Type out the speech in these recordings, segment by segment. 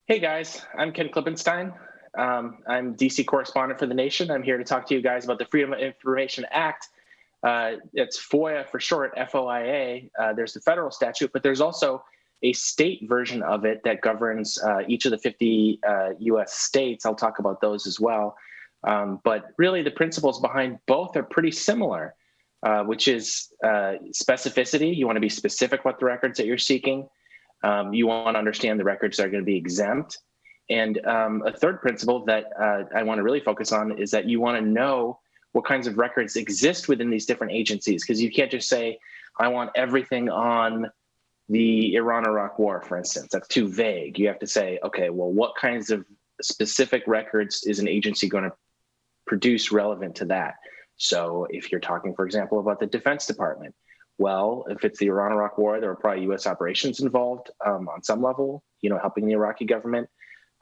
Hey guys, I'm Ken Klippenstein. I'm DC correspondent for The Nation. I'm here to talk to you guys about the Freedom of Information Act. It's FOIA for short, FOIA. There's the federal statute, but there's also a state version of it that governs each of the 50 US states. I'll talk about those as well. But really, the principles behind both are pretty similar, which is specificity. You want to be specific what the records that you're seeking. You want to understand the records that are going to be exempt. And a third principle that I want to really focus on is that you want to know what kinds of records exist within these different agencies, because you can't just say, I want everything on the Iran-Iraq war, for instance. That's too vague. You have to say, okay, well, what kinds of specific records is an agency going to produce relevant to that? So if you're talking, for example, about the Defense Department, well, if it's the Iran-Iraq war, there are probably U.S. operations involved on some level, helping the Iraqi government.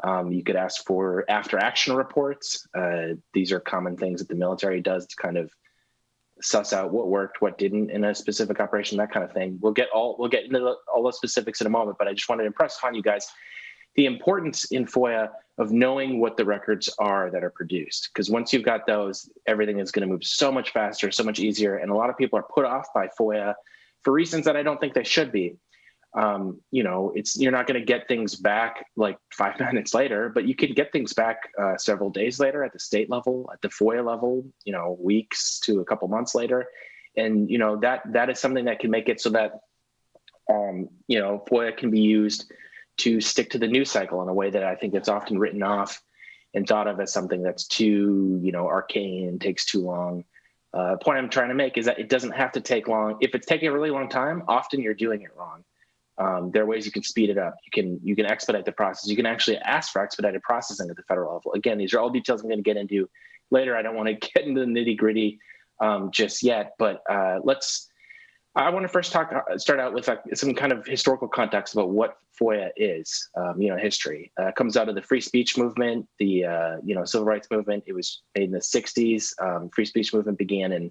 You could ask for after-action reports. These are common things that the military does to kind of suss out what worked, what didn't in a specific operation, that kind of thing. We'll get into all those specifics in a moment, but I just wanted to impress upon you guys the importance in FOIA of knowing what the records are that are produced. Because once you've got those, everything is going to move so much faster, so much easier. And a lot of people are put off by FOIA for reasons that I don't think they should be. You're not going to get things back like 5 minutes later, but you can get things back several days later at the state level, at the FOIA level, weeks to a couple months later. And, that is something that can make it so that, FOIA can be used to stick to the news cycle in a way that I think it's often written off and thought of as something that's too, arcane, takes too long. The point I'm trying to make is that it doesn't have to take long. If it's taking a really long time, often you're doing it wrong. There are ways you can speed it up. You can expedite the process. You can actually ask for expedited processing at the federal level. Again, these are all details I'm going to get into later. I don't want to get into the nitty gritty just yet, but I want to first start out with some kind of historical context about what FOIA is. History comes out of the free speech movement, the civil rights movement. It was made in the '60s. Free speech movement began in,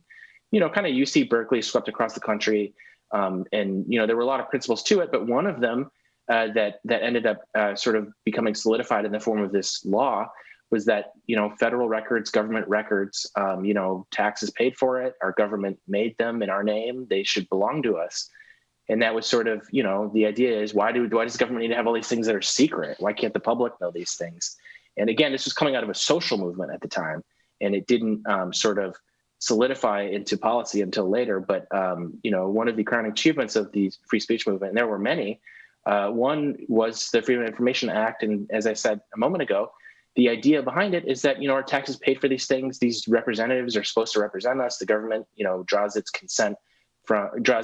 kind of UC Berkeley, swept across the country, and there were a lot of principles to it. But one of them that ended up sort of becoming solidified in the form of this law was that, federal records, government records, taxes paid for it, our government made them in our name, they should belong to us. And that was sort of, the idea is why does the government need to have all these things that are secret? Why can't the public know these things? And again, this was coming out of a social movement at the time, and it didn't sort of solidify into policy until later. But, one of the crowning achievements of the free speech movement, and there were many, one was the Freedom of Information Act. And as I said a moment ago, the idea behind it is that, our taxes paid for these things. These representatives are supposed to represent us. The government, draws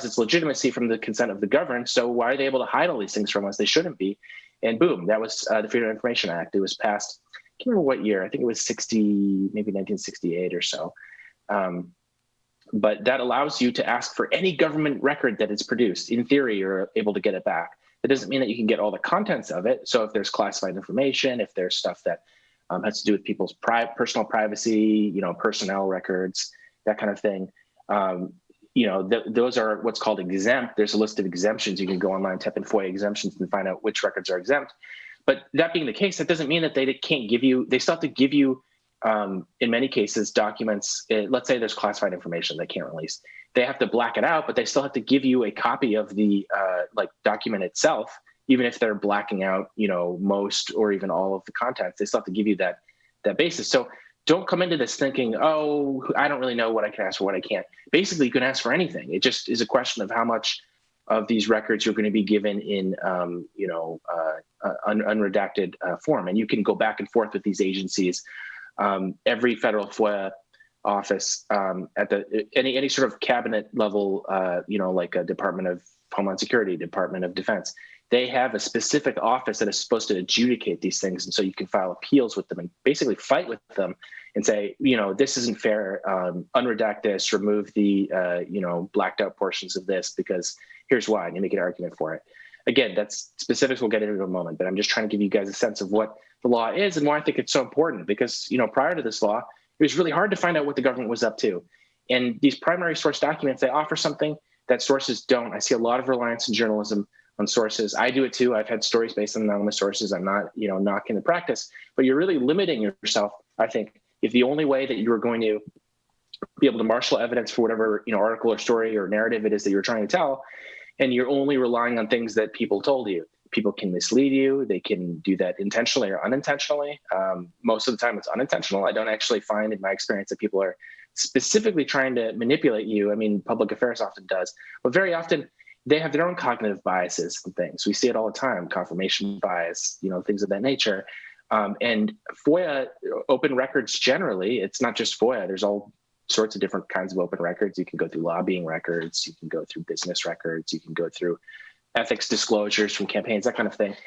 its legitimacy from the consent of the governed. So why are they able to hide all these things from us? They shouldn't be. And boom, that was the Freedom of Information Act. It was passed, I can't remember what year. I think it was maybe 1968 or so. But that allows you to ask for any government record that is produced. In theory, you're able to get it back. That doesn't mean that you can get all the contents of it. So if there's classified information, if there's stuff that has to do with people's personal privacy, personnel records, that kind of thing. Those are what's called exempt. There's a list of exemptions. You can go online, type in FOIA exemptions, and find out which records are exempt. But that being the case, that doesn't mean that they can't give you. They still have to give you, in many cases, documents. Let's say there's classified information they can't release. They have to black it out, but they still have to give you a copy of the document itself. Even if they're blacking out, most or even all of the contents, they still have to give you that basis. So don't come into this thinking, oh, I don't really know what I can ask for, what I can't. Basically, you can ask for anything. It just is a question of how much of these records you're going to be given in, unredacted form. And you can go back and forth with these agencies. Every federal FOIA office at any sort of cabinet level, like a Department of Homeland Security, Department of Defense, they have a specific office that is supposed to adjudicate these things. And so you can file appeals with them and basically fight with them and say, this isn't fair, unredact this, remove the, blacked out portions of this because here's why, and you make an argument for it. Again, that's specifics we'll get into in a moment, but I'm just trying to give you guys a sense of what the law is and why I think it's so important because, prior to this law, it was really hard to find out what the government was up to. And these primary source documents, they offer something that sources don't. I see a lot of reliance in journalism on sources. I do it too. I've had stories based on anonymous sources. I'm not, knocking the practice, but you're really limiting yourself, I think, if the only way that you're going to be able to marshal evidence for whatever, article or story or narrative it is that you're trying to tell, and you're only relying on things that people told you. People can mislead you. They can do that intentionally or unintentionally. Most of the time it's unintentional. I don't actually find in my experience that people are specifically trying to manipulate you. I mean, public affairs often does, but very often they have their own cognitive biases and things. We see it all the time, confirmation bias, things of that nature. And FOIA, open records generally, it's not just FOIA. There's all sorts of different kinds of open records. You can go through lobbying records. You can go through business records. You can go through ethics disclosures from campaigns, that kind of thing.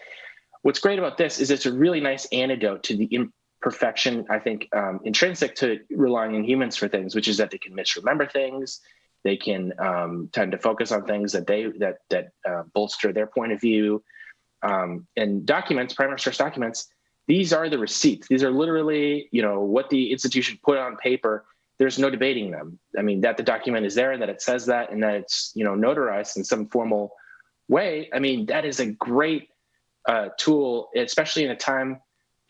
What's great about this is it's a really nice antidote to the imperfection, I think, intrinsic to relying on humans for things, which is that they can misremember things. They can tend to focus on things that bolster their point of view. And documents, primary source documents, these are the receipts. These are literally, what the institution put on paper. There's no debating them. I mean, that the document is there, that it says that, and that it's, notarized in some formal way. I mean, that is a great tool, especially in a time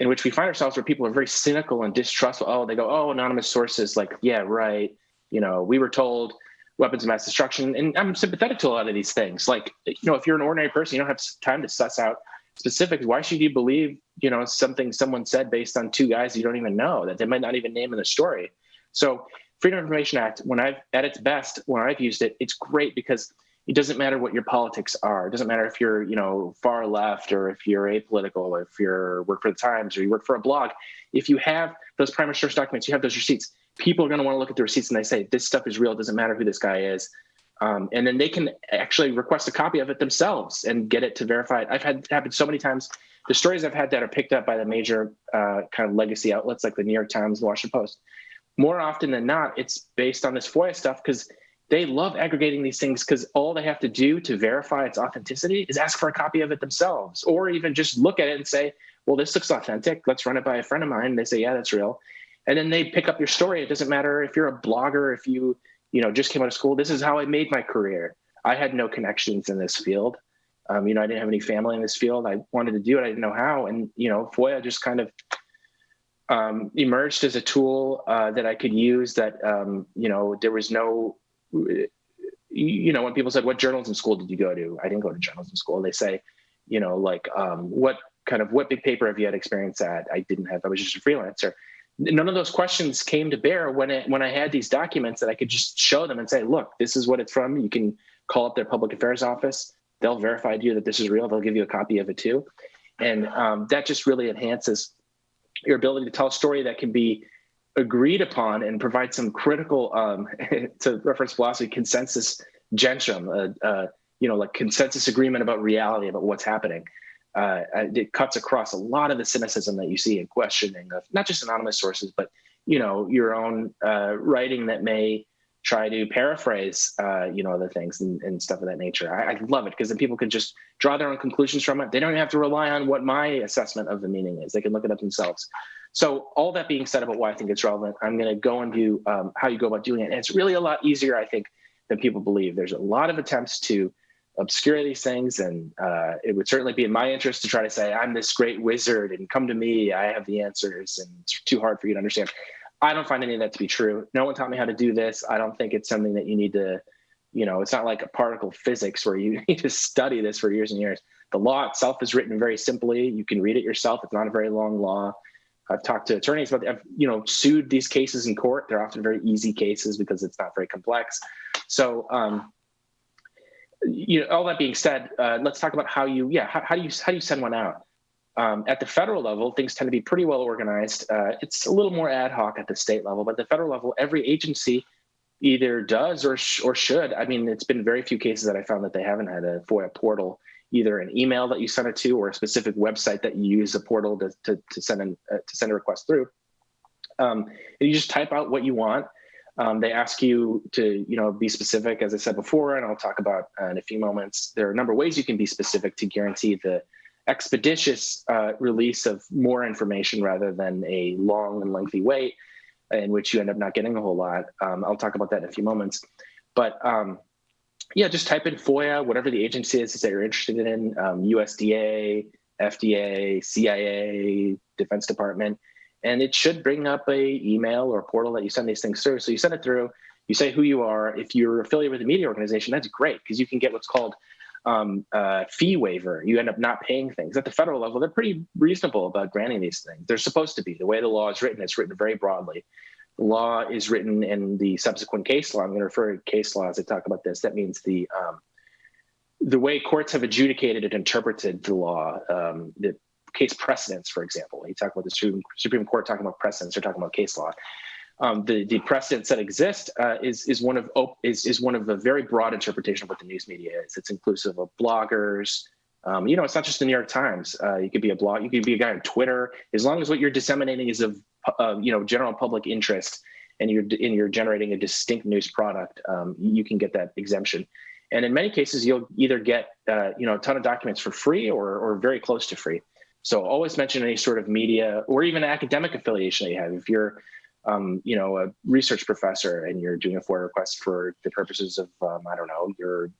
in which we find ourselves where people are very cynical and distrustful. Oh, they go, oh, anonymous sources, like, yeah, right. We were told weapons of mass destruction. And I'm sympathetic to a lot of these things. Like, if you're an ordinary person, you don't have time to suss out specifics. Why should you believe, something someone said based on two guys you don't even know, that they might not even name in the story? So Freedom of Information Act, at its best, when I've used it, it's great because it doesn't matter what your politics are. It doesn't matter if you're, far left or if you're apolitical, or if you work for the Times or you work for a blog. If you have those primary source documents, you have those receipts, people are going to want to look at the receipts and they say, this stuff is real. It doesn't matter who this guy is. And then they can actually request a copy of it themselves and get it to verify it. I've had it happen so many times. The stories I've had that are picked up by the major kind of legacy outlets like the New York Times, the Washington Post, more often than not, it's based on this FOIA stuff because they love aggregating these things because all they have to do to verify its authenticity is ask for a copy of it themselves, or even just look at it and say, well, this looks authentic. Let's run it by a friend of mine. They say, yeah, that's real. And then they pick up your story. It doesn't matter if you're a blogger, if you, just came out of school. This is how I made my career. I had no connections in this field. I didn't have any family in this field. I wanted to do it. I didn't know how. And, FOIA just kind of emerged as a tool that I could use that, there was no, when people said, what journalism school did you go to? I didn't go to journalism school. They say, what big paper have you had experience at? I didn't have, I was just a freelancer. None of those questions came to bear when I had these documents that I could just show them and say, look, this is what it's from. You can call up their public affairs office. They'll verify to you that this is real. They'll give you a copy of it too. And that just really enhances your ability to tell a story that can be agreed upon and provide some critical, to reference philosophy, consensus gentium, like consensus agreement about reality, about what's happening. It cuts across a lot of the cynicism that you see in questioning of not just anonymous sources, but, your own writing that may try to paraphrase, other things and stuff of that nature. I love it because then people can just draw their own conclusions from it. They don't even have to rely on what my assessment of the meaning is. They can look it up themselves. So all that being said about why I think it's relevant, I'm going to go into how you go about doing it. And it's really a lot easier, I think, than people believe. There's a lot of attempts to obscure these things. And it would certainly be in my interest to try to say, I'm this great wizard and come to me, I have the answers and it's too hard for you to understand. I don't find any of that to be true. No one taught me how to do this. I don't think it's something that you need to, it's not like a particle physics where you need to study this for years and years. The law itself is written very simply. You can read it yourself. It's not a very long law. I've talked to attorneys about, I've, sued these cases in court. They're often very easy cases because it's not very complex. So, all that being said, let's talk about how do you send one out? At the federal level, things tend to be pretty well organized. It's a little more ad hoc at the state level, but at the federal level, every agency either does or should. I mean, it's been very few cases that I found that they haven't had a FOIA portal, either an email that you send it to or a specific website that you use a portal to send a request through. And you just type out what you want. They ask you to, be specific, as I said before, and I'll talk about in a few moments. There are a number of ways you can be specific to guarantee the expeditious release of more information rather than a long and lengthy wait in which you end up not getting a whole lot. I'll talk about that in a few moments. But Yeah, just type in FOIA, whatever the agency is that you're interested in, USDA, FDA, CIA, Defense Department, and it should bring up a email or portal that you send these things through. So you send it through, you say who you are. If you're affiliated with a media organization, that's great because you can get what's called fee waiver. You end up not paying things. At the federal level, they're pretty reasonable about granting these things. They're supposed to be. The way the law is written, it's written very broadly. The law is written in the subsequent case law. I'm going to refer to case law as I talk about this. That means the way courts have adjudicated and interpreted the law, the case precedents, for example. When you talk about the Supreme Court talking about precedents, they're talking about case law. The precedents that exist is one of a very broad interpretation of what the news media is. It's inclusive of bloggers. It's not just the New York Times. You could be a blog. You could be a guy on Twitter. As long as what you're disseminating is of general public interest, and you're generating a distinct news product, you can get that exemption. And in many cases, you'll either get a ton of documents for free or very close to free. So always mention any sort of media or even academic affiliation that you have. If you're a research professor and you're doing a FOIA request for the purposes of your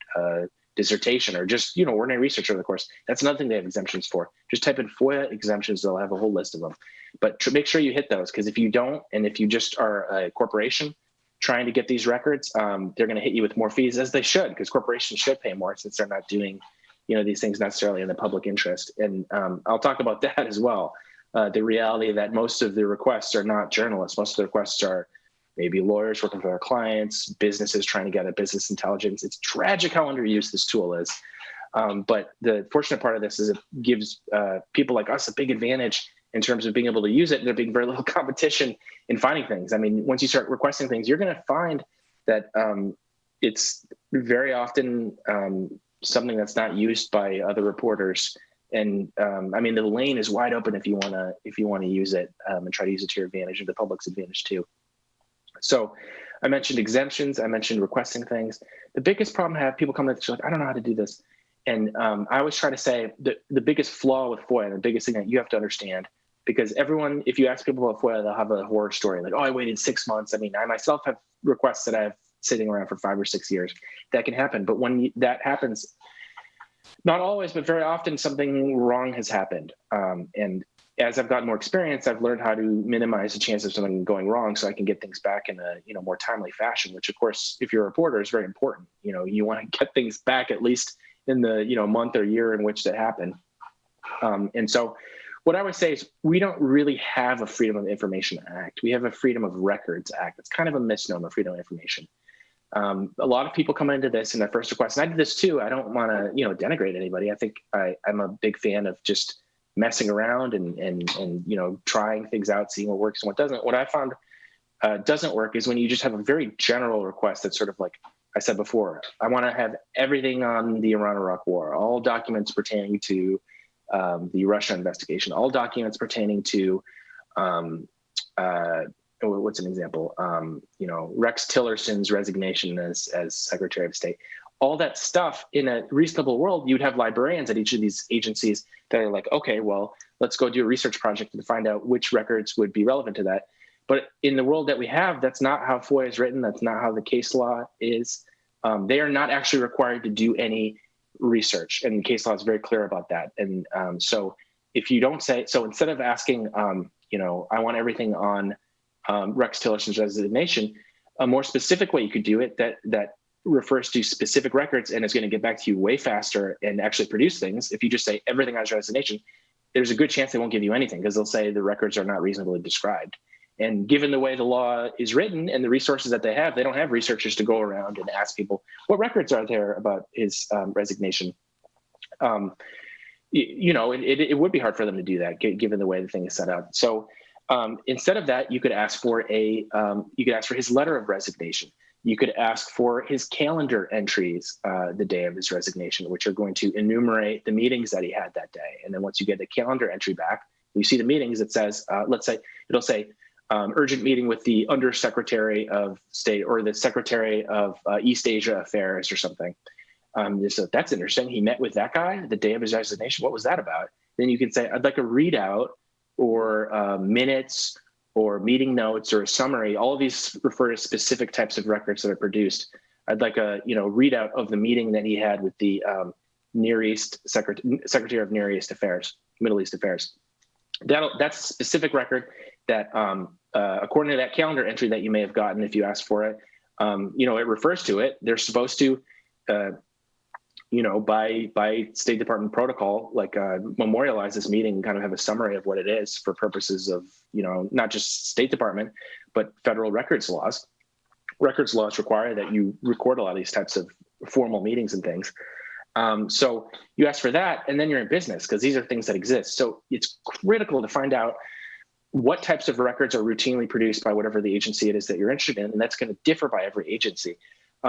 dissertation or just ordinary research over the course, that's another thing they have exemptions for. Just type in FOIA exemptions, they'll have a whole list of them. But make sure you hit those, because if you don't, and if you just are a corporation trying to get these records, they're going to hit you with more fees, as they should, because corporations should pay more since they're not doing these things necessarily in the public interest. And I'll talk about that as well. The reality that most of the requests are not journalists. Most of the requests are maybe lawyers working for their clients, businesses trying to get at business intelligence. It's tragic how underused this tool is. But the fortunate part of this is it gives people like us a big advantage in terms of being able to use it. And there being very little competition in finding things. I mean, once you start requesting things, you're going to find that it's very often something that's not used by other reporters. And the lane is wide open if you want to use it and try to use it to your advantage and the public's advantage too. So I mentioned exemptions. I mentioned requesting things. The biggest problem I have, people come to this, like, I don't know how to do this. And I always try to say the biggest flaw with FOIA, the biggest thing that you have to understand, because everyone, if you ask people about FOIA, they'll have a horror story. Like, oh, I waited 6 months. I mean, I myself have requests that I have sitting around for 5 or 6 years. That can happen. But when that happens, not always, but very often something wrong has happened. And as I've gotten more experience, I've learned how to minimize the chance of something going wrong so I can get things back in a more timely fashion, which of course, if you're a reporter, is very important. You want to get things back at least in the month or year in which that happened. And so what I would say is we don't really have a Freedom of Information Act. We have a Freedom of Records Act. It's kind of a misnomer, freedom of information. A lot of people come into this in their first request, and I did this too. I don't want to, denigrate anybody. I think I'm a big fan of just messing around and trying things out, seeing what works and what doesn't. What I found doesn't work is when you just have a very general request that's sort of like I said before. I want to have everything on the Iran-Iraq war, all documents pertaining to the Russia investigation, all documents pertaining to what's an example? Rex Tillerson's resignation as Secretary of State. All that stuff, in a reasonable world, you'd have librarians at each of these agencies that are like, okay, well, let's go do a research project to find out which records would be relevant to that. But in the world that we have, that's not how FOIA is written. That's not how the case law is. They are not actually required to do any research, and the case law is very clear about that. And so if you don't say, so instead of asking, I want everything on Rex Tillerson's resignation, a more specific way you could do it that refers to specific records and is going to get back to you way faster and actually produce things. If you just say everything on his resignation, there's a good chance they won't give you anything because they'll say the records are not reasonably described. And given the way the law is written and the resources that they don't have researchers to go around and ask people, what records are there about his resignation? It would be hard for them to do that given the way the thing is set up. So instead of that, you could ask for his letter of resignation. You could ask for his calendar entries the day of his resignation, which are going to enumerate the meetings that he had that day. And then once you get the calendar entry back, you see the meetings, it says, it'll say, urgent meeting with the Undersecretary of State or the Secretary of East Asia Affairs or something. So that's interesting. He met with that guy the day of his resignation. What was that about? Then you can say, I'd like a readout or minutes or meeting notes or a summary. All of these refer to specific types of records that are produced I'd like a readout of the meeting that he had with the Near East Secretary of Near East Affairs, Middle East Affairs. That's a specific record that, according to that calendar entry that you may have gotten if you asked for it, it refers to it. They're supposed to, by State Department protocol, memorialize this meeting and kind of have a summary of what it is for purposes of, not just State Department, but federal records laws. Records laws require that you record a lot of these types of formal meetings and things. So you ask for that, and then you're in business because these are things that exist. So it's critical to find out what types of records are routinely produced by whatever the agency it is that you're interested in, and that's going to differ by every agency.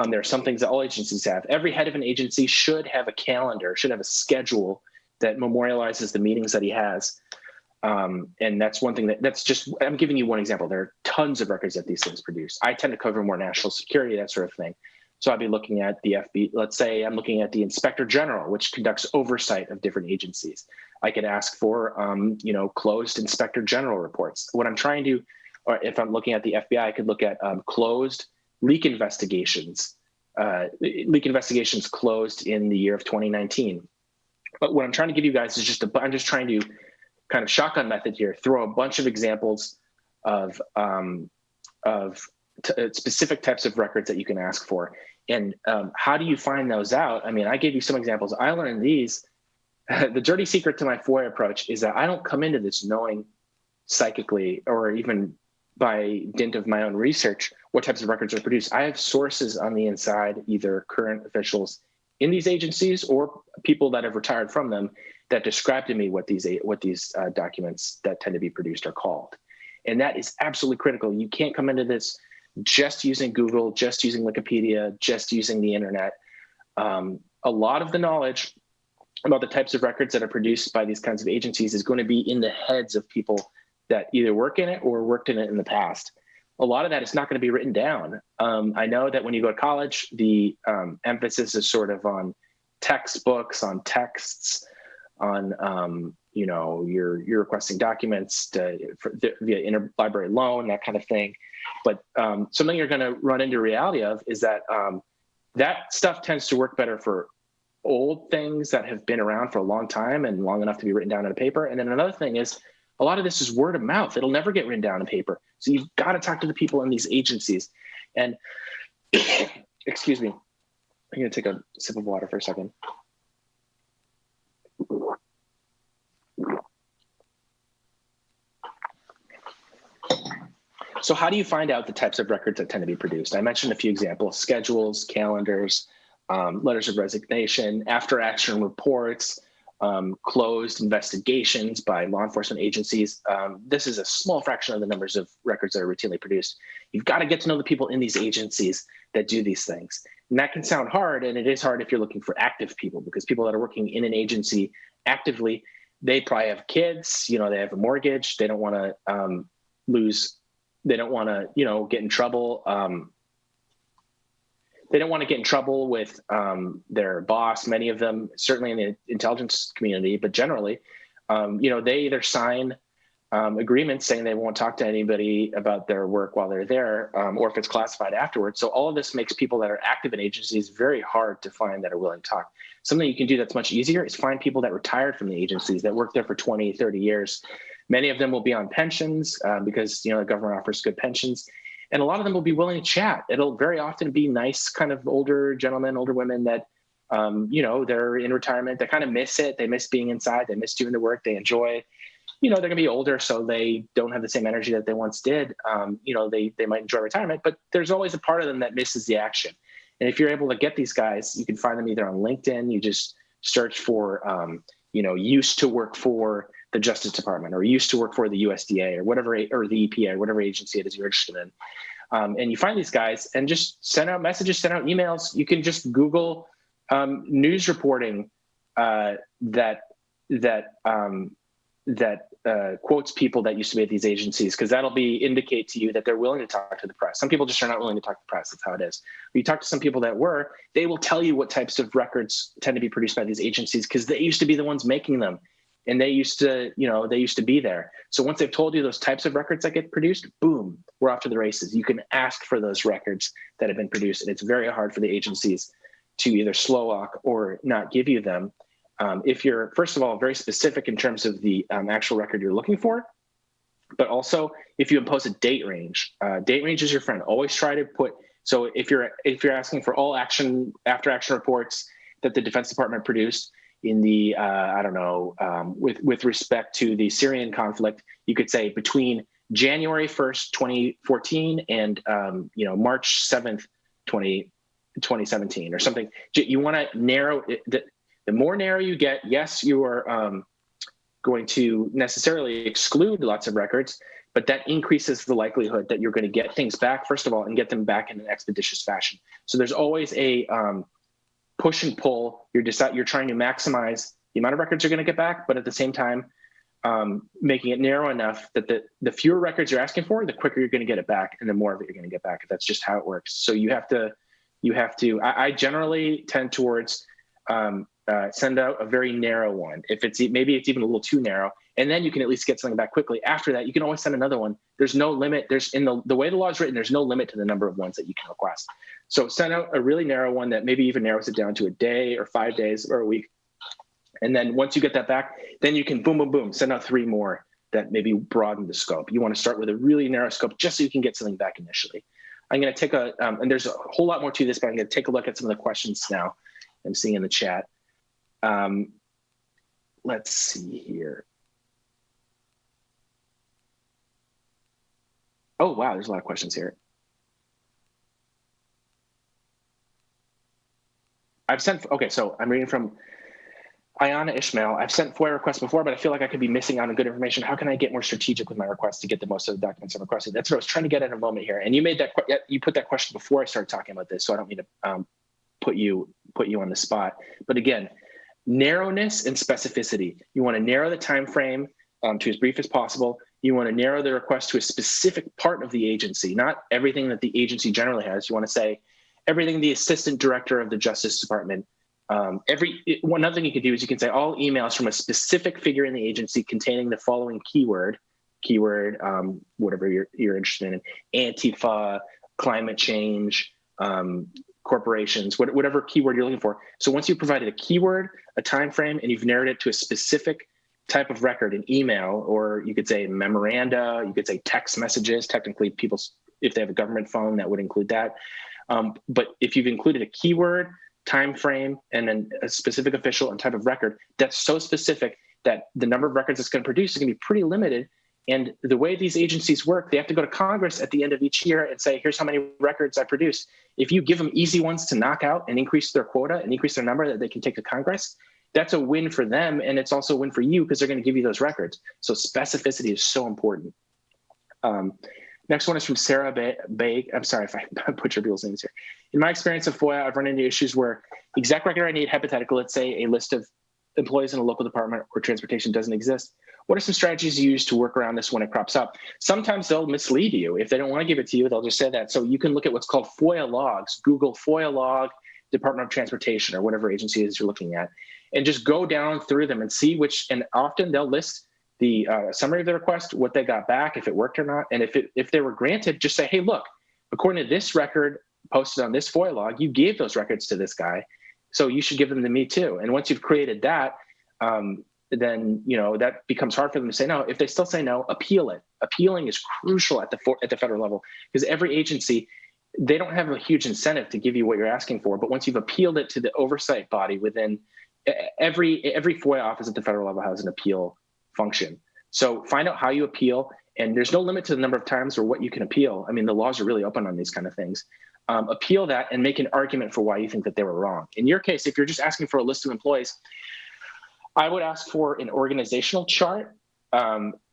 There are some things that all agencies have. Every head of an agency should have a calendar, should have a schedule that memorializes the meetings that he has. And that's one thing I'm giving you one example. There are tons of records that these things produce. I tend to cover more national security, that sort of thing. So I'd be looking at the let's say I'm looking at the Inspector General, which conducts oversight of different agencies. I could ask for, closed Inspector General reports. What I'm trying to, or if I'm looking at the FBI, I could look at closed leak investigations. Leak investigations closed in the year of 2019. But what I'm trying to give you guys is I'm just trying to kind of shotgun method here, throw a bunch of examples of specific types of records that you can ask for. And how do you find those out? I mean, I gave you some examples. I learned these. The dirty secret to my FOIA approach is that I don't come into this knowing psychically or even by dint of my own research what types of records are produced. I have sources on the inside, either current officials in these agencies or people that have retired from them, that describe to me what these documents that tend to be produced are called. And that is absolutely critical. You can't come into this just using Google, just using Wikipedia, just using the internet. A lot of the knowledge about the types of records that are produced by these kinds of agencies is going to be in the heads of people that either work in it or worked in it in the past. A lot of that is not going to be written down. I know that when you go to college, the emphasis is sort of on textbooks, on texts, on you're requesting documents via interlibrary loan, that kind of thing. But something you're going to run into reality of is that that stuff tends to work better for old things that have been around for a long time and long enough to be written down on a paper. And then another thing is a lot of this is word of mouth. It'll never get written down on paper. So you've got to talk to the people in these agencies. And excuse me, I'm going to take a sip of water for a second. So how do you find out the types of records that tend to be produced? I mentioned a few examples: schedules, calendars, letters of resignation, after action reports, closed investigations by law enforcement agencies. This is a small fraction of the numbers of records that are routinely produced. You've got to get to know the people in these agencies that do these things. And that can sound hard, and it is hard if you're looking for active people, because people that are working in an agency actively, they probably have kids, they have a mortgage, they don't want to they don't want to, get in trouble. They don't want to get in trouble with their boss. Many of them, certainly in the intelligence community, but generally, they either sign agreements saying they won't talk to anybody about their work while they're there, or if it's classified afterwards. So all of this makes people that are active in agencies very hard to find that are willing to talk. Something you can do that's much easier is find people that retired from the agencies, that worked there for 20, 30 years. Many of them will be on pensions because, the government offers good pensions. And a lot of them will be willing to chat. It'll very often be nice kind of older gentlemen, older women that, they're in retirement. They kind of miss it. They miss being inside. They miss doing the work. They enjoy, they're going to be older, so they don't have the same energy that they once did. They might enjoy retirement, but there's always a part of them that misses the action. And if you're able to get these guys, you can find them either on LinkedIn. You just search for, used to work for the Justice Department, or used to work for the USDA, or whatever, or the EPA, or whatever agency it is you're interested in. And you find these guys and just send out messages, send out emails. You can just Google news reporting that quotes people that used to be at these agencies, because that'll indicate to you that they're willing to talk to the press. Some people just are not willing to talk to the press. That's how it is. When you talk to some people that they will tell you what types of records tend to be produced by these agencies, because they used to be the ones making them. and they used to be there. So once they've told you those types of records that get produced, boom, we're off to the races. You can ask for those records that have been produced, and it's very hard for the agencies to either slow walk or not give you them. If you're, first of all, very specific in terms of the actual record you're looking for, but also if you impose a date range is your friend. Always try to put, so if you're asking for all after action reports that the Defense Department produced in the, with respect to the Syrian conflict, you could say between January 1st, 2014 and, March 7th, 2017 or something. You want to narrow it. The more narrow you get, yes, you are going to necessarily exclude lots of records, but that increases the likelihood that you're going to get things back, first of all, and get them back in an expeditious fashion. So there's always a push and pull. You're trying to maximize the amount of records you're going to get back, but at the same time, making it narrow enough that the fewer records you're asking for, the quicker you're going to get it back, and the more of it you're going to get back. That's just how it works. So you have to. I generally tend towards send out a very narrow one. If maybe it's even a little too narrow, and then you can at least get something back quickly. After that, you can always send another one. There's no limit. In the way the law is written, there's no limit to the number of ones that you can request. So send out a really narrow one that maybe even narrows it down to a day or 5 days or a week. And then once you get that back, then you can boom, boom, boom, send out 3 more that maybe broaden the scope. You want to start with a really narrow scope just so you can get something back initially. I'm going to take and there's a whole lot more to this, but I'm going to take a look at some of the questions now I'm seeing in the chat. Let's see here. Oh, wow, there's a lot of questions here. So I'm reading from Ayana Ishmael. I've sent FOIA requests before, but I feel like I could be missing out on good information. How can I get more strategic with my requests to get the most of the documents I'm requesting? That's what I was trying to get at a moment here. And you put that question before I started talking about this, so I don't mean to put you on the spot. But again, narrowness and specificity. You want to narrow the time frame to as brief as possible. You want to narrow the request to a specific part of the agency, not everything that the agency generally has. You want to say everything the assistant director of the Justice Department. One other thing you can do is you can say all emails from a specific figure in the agency containing the following keyword, whatever you're interested in, Antifa, climate change, corporations, whatever keyword you're looking for. So once you've provided a keyword, a time frame, and you've narrowed it to a specific type of record, an email, or you could say memoranda, you could say text messages. Technically, if they have a government phone, that would include that. But if you've included a keyword, time frame, and then a specific official and type of record, that's so specific that the number of records it's going to produce is going to be pretty limited. And the way these agencies work, they have to go to Congress at the end of each year and say, here's how many records I produced. If you give them easy ones to knock out and increase their quota and increase their number that they can take to Congress, that's a win for them. And it's also a win for you because they're going to give you those records. So specificity is so important. Next one is from Sarah Bay. I'm sorry if I butcher people's names here. In my experience of FOIA, I've run into issues where the exact record I need, hypothetical, let's say a list of employees in a local department or transportation doesn't exist. What are some strategies you use to work around this when it crops up? Sometimes they'll mislead you. If they don't want to give it to you, they'll just say that. So you can look at what's called FOIA logs. Google FOIA log, Department of Transportation, or whatever agency it is you're looking at, and just go down through them and see which, and often they'll list the summary of the request, what they got back, if it worked or not. And if they were granted, just say, hey, look, according to this record posted on this FOIA log, you gave those records to this guy, so you should give them to me too. And once you've created that, then that becomes hard for them to say no. If they still say no, appeal it. Appealing is crucial at the federal level because every agency, they don't have a huge incentive to give you what you're asking for. But once you've appealed it to the oversight body within every FOIA office at the federal level has an appeal function. So find out how you appeal, and there's no limit to the number of times or what you can appeal. I mean, the laws are really open on these kind of things. Appeal that and make an argument for why you think that they were wrong. In your case, if you're just asking for a list of employees, I would ask for an organizational chart.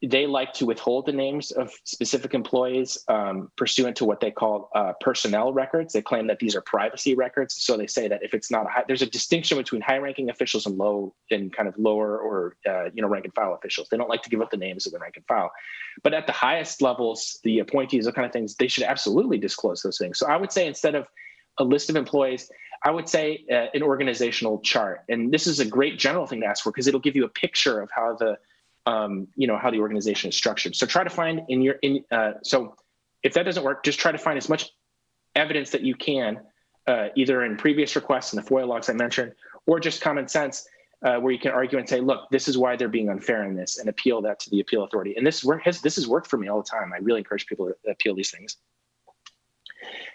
They like to withhold the names of specific employees pursuant to what they call personnel records. They claim that these are privacy records. So they say that if it's not there's a distinction between high-ranking officials and kind of lower or rank and file officials. They don't like to give up the names of the rank and file. But at the highest levels, the appointees, those kind of things, they should absolutely disclose those things. So I would say instead of a list of employees, I would say an organizational chart. And this is a great general thing to ask for because it'll give you a picture of how the, how the organization is structured. So try to find so if that doesn't work, just try to find as much evidence that you can, either in previous requests in the FOIA logs I mentioned, or just common sense, where you can argue and say, look, this is why they're being unfair in this, and appeal that to the appeal authority. And this has worked for me all the time. I really encourage people to appeal these things.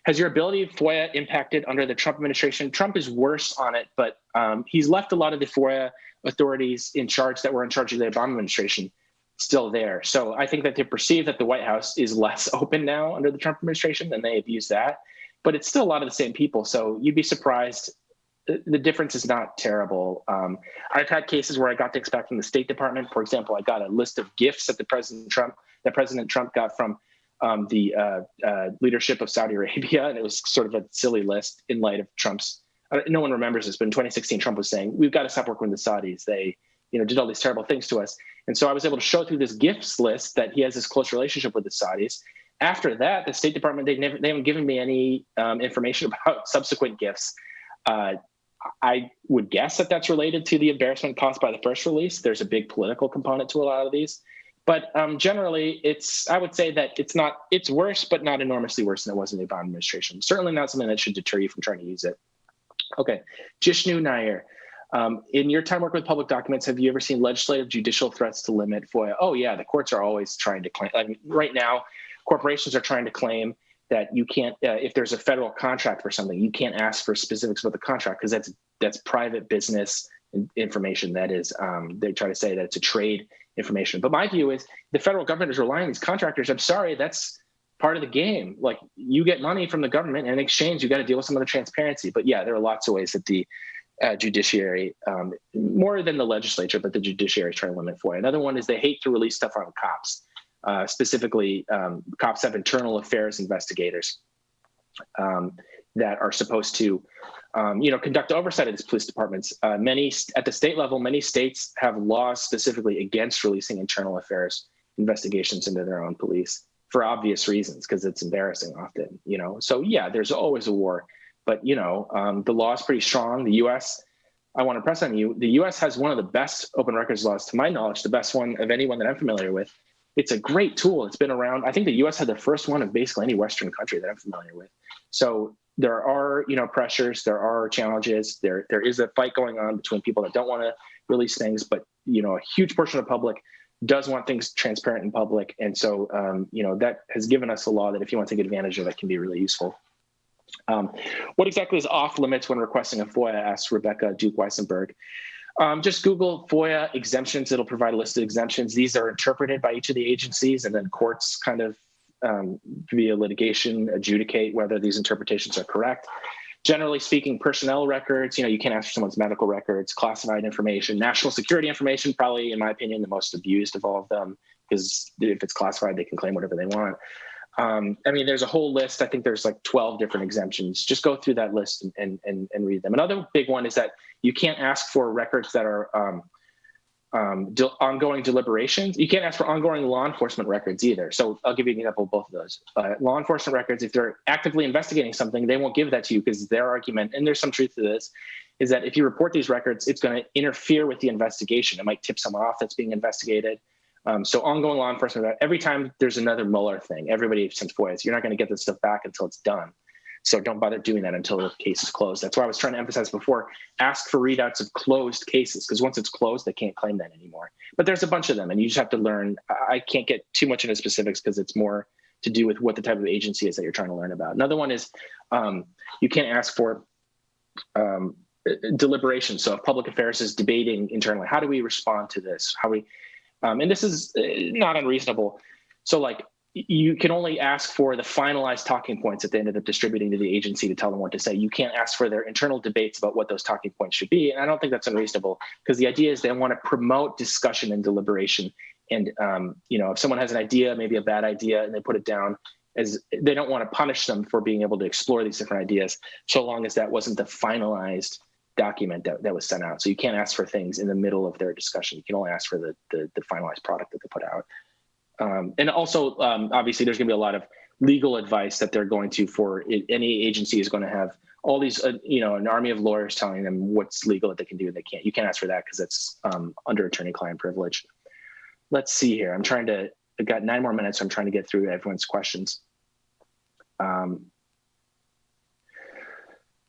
Has your ability of FOIA impacted under the Trump administration? Trump is worse on it, but he's left a lot of the FOIA authorities in charge that were in charge of the Obama administration still there. So I think that they perceive that the White House is less open now under the Trump administration, and they abuse that. But it's still a lot of the same people. So you'd be surprised. The difference is not terrible. I've had cases where I got things back from the State Department. For example, I got a list of gifts that President Trump got from the leadership of Saudi Arabia, and it was sort of a silly list in light of Trump's. No one remembers this, but in 2016, Trump was saying, "We've got to stop working with the Saudis. They, did all these terrible things to us." And so I was able to show through this gifts list that he has this close relationship with the Saudis. After that, the State Department they haven't given me any information about subsequent gifts. I would guess that that's related to the embarrassment caused by the first release. There's a big political component to a lot of these. But generally, I would say that it's worse, but not enormously worse than it was in the Obama administration. Certainly not something that should deter you from trying to use it. Okay, Jishnu Nair. In your time working with public documents, have you ever seen legislative judicial threats to limit FOIA? Oh yeah, the courts are always trying to claim. I mean, right now, corporations are trying to claim that you can't, if there's a federal contract for something, you can't ask for specifics about the contract because that's private business information. That is, they try to say that it's a trade information. But my view is the federal government is relying on these contractors. I'm sorry, that's part of the game. Like, you get money from the government, and in exchange, you got to deal with some of the transparency. But yeah, there are lots of ways that the judiciary, more than the legislature, but the judiciary is trying to limit FOIA. Another one is they hate to release stuff on cops. Specifically, cops have internal affairs investigators that are supposed to, conduct oversight of these police departments. At the state level, many states have laws specifically against releasing internal affairs investigations into their own police for obvious reasons, because it's embarrassing often. So yeah, there's always a war, but the law is pretty strong. The U.S. I want to press on you. The U.S. has one of the best open records laws, to my knowledge, the best one of anyone that I'm familiar with. It's a great tool. It's been around. I think the U.S. had the first one of basically any Western country that I'm familiar with. So there are, pressures. There are challenges. There is a fight going on between people that don't want to release things, but a huge portion of the public does want things transparent in public. And so, that has given us a law that if you want to take advantage of it, can be really useful. What exactly is off limits when requesting a FOIA? Asks Rebecca Duke-Weissenberg. Just Google FOIA exemptions. It'll provide a list of exemptions. These are interpreted by each of the agencies, and then courts kind of via litigation adjudicate whether these interpretations are correct. Generally speaking, personnel records, you can't ask for someone's medical records, classified information, national security information, probably, in my opinion, the most abused of all of them, because if it's classified, they can claim whatever they want. There's a whole list. I think there's like 12 different exemptions. Just go through that list and read them. Another big one is that you can't ask for records that are ongoing deliberations. You can't ask for ongoing law enforcement records either. So I'll give you an example of both of those. Law enforcement records, if they're actively investigating something, they won't give that to you because their argument, and there's some truth to this, is that if you report these records, it's going to interfere with the investigation. It might tip someone off that's being investigated. So ongoing law enforcement, every time there's another Mueller thing, everybody sends FOIAs, you're not going to get this stuff back until it's done. So don't bother doing that until the case is closed. That's why I was trying to emphasize before, ask for readouts of closed cases, because once it's closed, they can't claim that anymore. But there's a bunch of them, and you just have to learn. I can't get too much into specifics because it's more to do with what the type of agency is that you're trying to learn about. Another one is you can't ask for deliberation. So if public affairs is debating internally, how do we respond to this? And this is not unreasonable. So like, you can only ask for the finalized talking points that they ended up distributing to the agency to tell them what to say. You can't ask for their internal debates about what those talking points should be. And I don't think that's unreasonable, because the idea is they want to promote discussion and deliberation. And, if someone has an idea, maybe a bad idea, and they put it down, as they don't want to punish them for being able to explore these different ideas, so long as that wasn't the finalized document that was sent out. So you can't ask for things in the middle of their discussion. You can only ask for the finalized product that they put out. And also, obviously, there's going to be a lot of legal advice that they're going to, for any agency is going to have all these, an army of lawyers telling them what's legal that they can do and they can't. You can't ask for that because it's under attorney-client privilege. Let's see here. I've got 9 more minutes, so I'm trying to get through everyone's questions.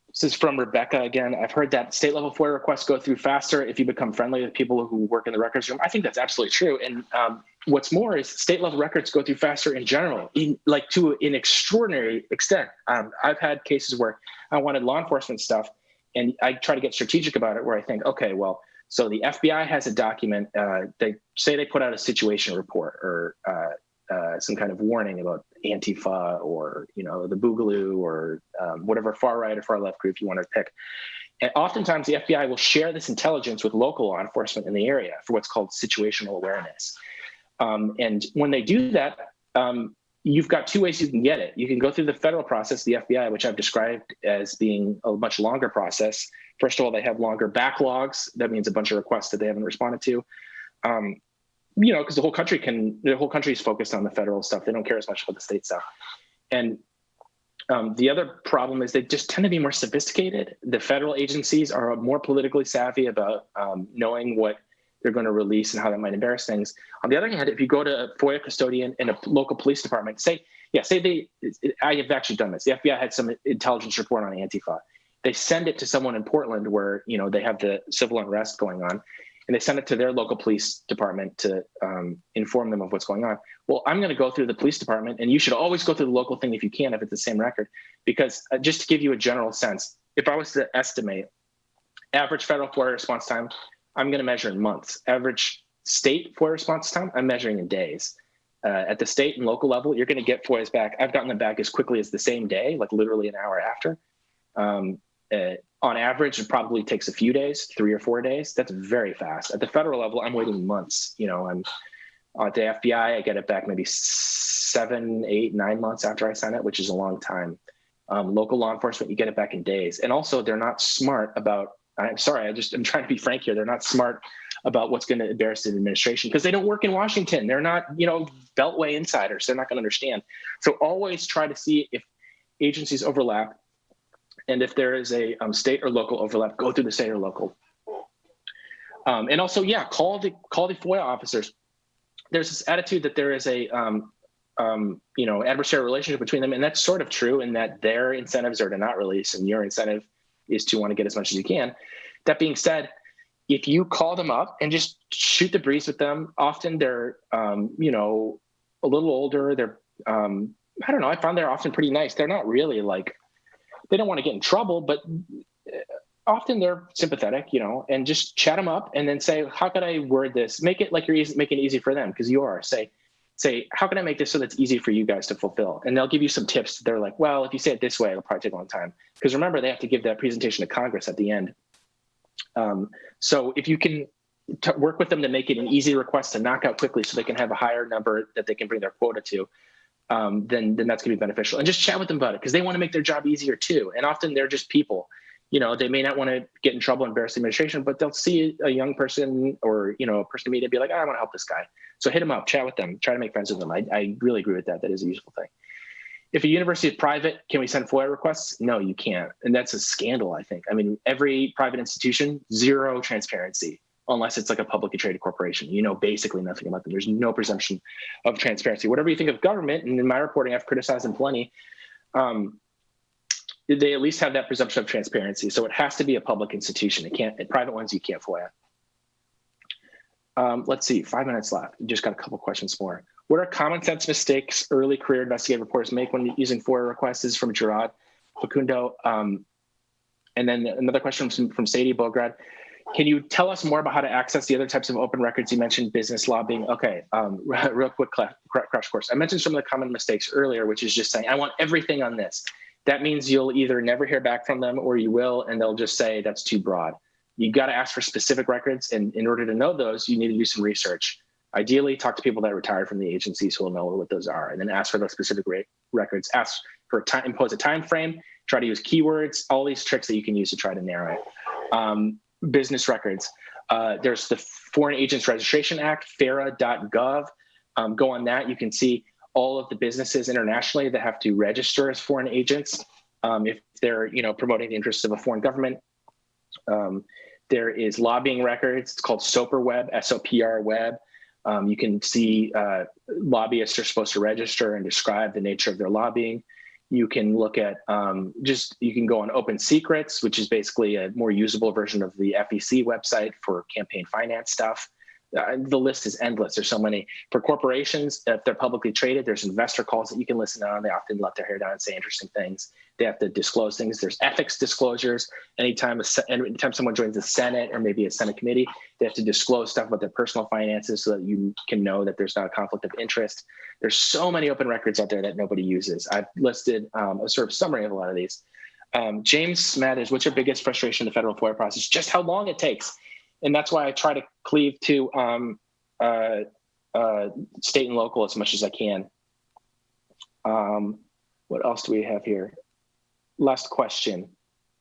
This is from Rebecca again. I've heard that state level FOIA requests go through faster if you become friendly with people who work in the records room. I think that's absolutely true. And what's more is state level records go through faster in general, to an extraordinary extent. I've had cases where I wanted law enforcement stuff and I try to get strategic about it, where I think, okay, well, so the FBI has a document, they put out a situation report or some kind of warning about Antifa or, the Boogaloo or whatever far right or far left group you want to pick. And oftentimes the FBI will share this intelligence with local law enforcement in the area for what's called situational awareness. And when they do that, you've got 2 ways you can get it. You can go through the federal process, the FBI, which I've described as being a much longer process. First of all, they have longer backlogs. That means a bunch of requests that they haven't responded to. Because the whole country is focused on the federal stuff. They don't care as much about the state stuff. And the other problem is they just tend to be more sophisticated. The federal agencies are more politically savvy about knowing what they're going to release and how that might embarrass things. On the other hand, if you go to a FOIA custodian in a local police department, I have actually done this. The FBI had some intelligence report on Antifa. They send it to someone in Portland where, they have the civil unrest going on. And they send it to their local police department to inform them of what's going on. Well, I'm going to go through the police department, and you should always go through the local thing if you can, if it's the same record, because just to give you a general sense, if I was to estimate average federal FOIA response time, I'm going to measure in months. Average state FOIA response time, I'm measuring in days. At the state and local level, you're going to get FOIAs back. I've gotten them back as quickly as the same day, like literally an hour after. On average, it probably takes a few days, 3 or 4 days. That's very fast. At the federal level, I'm waiting months. I'm at the FBI, I get it back maybe 7, 8, 9 months after I sign it, which is a long time. Local law enforcement, you get it back in days. And also, they're not smart about, I'm trying to be frank here. They're not smart about what's going to embarrass the administration because they don't work in Washington. They're not, Beltway insiders. They're not going to understand. So always try to see if agencies overlap. And if there is a state or local overlap, go through the state or local. And also, call the FOIA officers. There's this attitude that there is a adversarial relationship between them, and that's sort of true in that their incentives are to not release, and your incentive is to want to get as much as you can. That being said, if you call them up and just shoot the breeze with them, often they're a little older. They're I found they're often pretty nice. They're not really they don't want to get in trouble, but often they're sympathetic, and just chat them up and then say, how could I word this? Make it like you're making it easy for them because you are. Say, how can I make this so that's easy for you guys to fulfill? And they'll give you some tips. They're like, well, if you say it this way, it'll probably take a long time. Because remember, they have to give that presentation to Congress at the end. So if you can work with them to make it an easy request to knock out quickly so they can have a higher number that they can bring their quota to, then that's going to be beneficial. And just chat with them about it because they want to make their job easier too. And often they're just people. They may not want to get in trouble and embarrass the administration, but they'll see a young person or, a person to meet and be like, I want to help this guy. So hit them up, chat with them, try to make friends with them. I really agree with that. That is a useful thing. If a university is private, can we send FOIA requests? No, you can't. And that's a scandal, I think. I mean, every private institution, zero transparency, unless it's like a publicly traded corporation. Basically nothing about them. There's no presumption of transparency. Whatever you think of government, and in my reporting, I've criticized them plenty, they at least have that presumption of transparency. So it has to be a public institution. Private ones, you can't FOIA. Let's see, 5 minutes left. Just got a couple questions more. What are common sense mistakes early career investigative reporters make when using FOIA requests? This is from Gerard Facundo. And then another question from Sadie Bograd. Can you tell us more about how to access the other types of open records? You mentioned business lobbying. Okay, real quick crash course. I mentioned some of the common mistakes earlier, which is just saying, I want everything on this. That means you'll either never hear back from them or you will, and they'll just say that's too broad. You got to ask for specific records, and in order to know those, you need to do some research. Ideally, talk to people that retired from the agencies who will know what those are, and then ask for those specific records. Ask for impose a time frame. Try to use keywords. All these tricks that you can use to try to narrow it. Business records. There's the Foreign Agents Registration Act, FARA.gov. Go on that. You can see all of the businesses internationally that have to register as foreign agents. If they're promoting the interests of a foreign government. There is lobbying records. It's called SOPR Web, SOPR Web. You can see lobbyists are supposed to register and describe the nature of their lobbying. You can look at you can go on Open Secrets, which is basically a more usable version of the FEC website for campaign finance stuff. The list is endless. There's so many. For corporations, if they're publicly traded, there's investor calls that you can listen on. They often let their hair down and say interesting things. They have to disclose things. There's ethics disclosures. Anytime someone joins the Senate or maybe a Senate committee, they have to disclose stuff about their personal finances so that you can know that there's not a conflict of interest. There's so many open records out there that nobody uses. I've listed a sort of summary of a lot of these. James Smathers, what's your biggest frustration in the federal FOIA process? Just how long it takes. And that's why I try to cleave to state and local as much as I can. What else do we have here? Last question.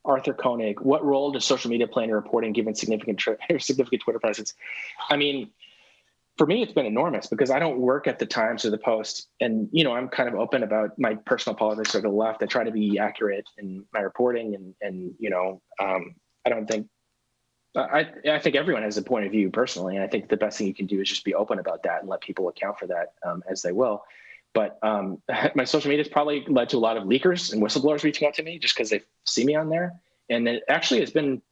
Arthur Koenig, what role does social media play in reporting given significant Twitter presence? I mean, for me, it's been enormous because I don't work at the Times or the Post. And, I'm kind of open about my personal politics or the left. I try to be accurate in my reporting and I don't think, I think everyone has a point of view personally, and I think the best thing you can do is just be open about that and let people account for that as they will. But my social media has probably led to a lot of leakers and whistleblowers reaching out to me just because they see me on there. And it actually has been,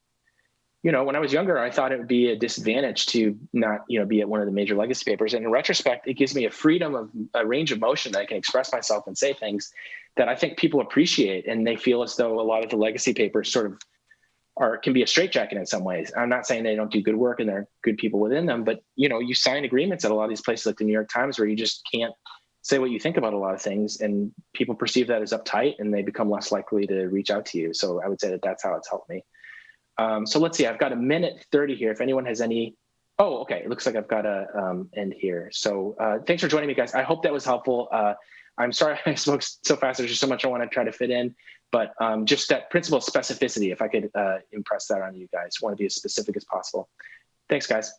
when I was younger, I thought it would be a disadvantage to not, be at one of the major legacy papers. And in retrospect, it gives me a freedom of a range of motion that I can express myself and say things that I think people appreciate. And they feel as though a lot of the legacy papers sort of can be a straitjacket in some ways. I'm not saying they don't do good work and there are good people within them, but you sign agreements at a lot of these places like the New York Times where you just can't say what you think about a lot of things, and people perceive that as uptight and they become less likely to reach out to you. So I would say that that's how it's helped me. So let's see, I've got 1:30 here. If anyone has any, okay. It looks like I've got to end here. So thanks for joining me, guys. I hope that was helpful. I'm sorry I spoke so fast. There's just so much I want to try to fit in. But just that principle of specificity, if I could impress that on you guys, want to be as specific as possible. Thanks, guys.